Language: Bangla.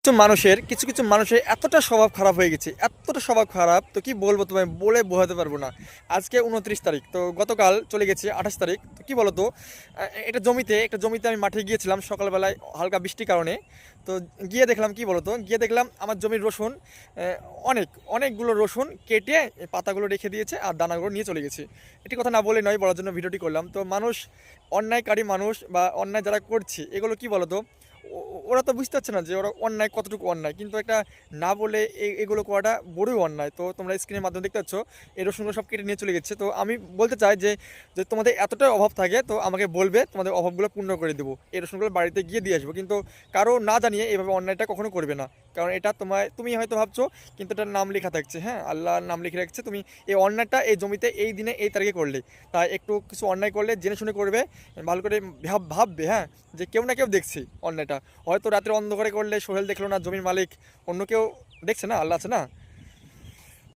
কিছু মানুষের এতটা স্বভাব খারাপ হয়ে গেছে, এতটা স্বভাব খারাপ তো কি বলবো, তোমায় বলে বোঝাতে পারবো না। আজকে 29 তারিখ, তো গতকাল চলে গেছে 28 তারিখ। তো কি বলো তো, একটা জমিতে আমি মাঠে গিয়েছিলাম সকালবেলায় হালকা বৃষ্টির কারণে। তো গিয়ে দেখলাম আমার জমির রসুন, অনেকগুলো রসুন কেটে এই পাতাগুলো রেখে দিয়েছে আর দানাগুলো নিয়ে চলে গেছে। এটি কথা না বলে নয়, বলার জন্য ভিডিওটি করলাম। তো মানুষ, অন্যায়কারী মানুষ বা অন্যায় যারা করছে, এগুলো কি বলো তো, ওরা তো বুঝতে পারছে না যে ওরা অন্যায় কতটুকু অন্যায়, কিন্তু একটা না বলে এগুলো করাটা বড়ই অন্যায়। তো তোমরা স্ক্রিনের মাধ্যমে দেখতে পাচ্ছ এই রসুনগুলো সব কেটে নিয়ে চলে গেছে। তো আমি বলতে চাই যে যে তোমাদের এতটাই অভাব থাকে তো আমাকে বলবে, তোমাদের অভাবগুলো পূর্ণ করে দেবো, এই রসুনগুলো বাড়িতে গিয়ে দিয়ে আসবো। কিন্তু কারো না জানিয়ে এভাবে অন্যায়টা কখনো করবে না, কারণ এটা তুমি হয়তো ভাবছো, কিন্তু এটার নাম লেখা থাকছে, হ্যাঁ, আল্লাহর নাম লিখে রাখছে। তুমি এই অন্যায়টা এই জমিতে এই দিনে এই তারিখে করলে, তাই একটু কিছু অন্যায় করলে জেনে শুনে করবে, ভালো করে ভাববে, হ্যাঁ, যে কেউ না কেউ দেখছে অন্যায়টা। হয়তো রাতের অন্ধকারে করলে সোহেল দেখলো না, জমির মালিক অন্য কেউ দেখছে না, আল্লাহ আছে না।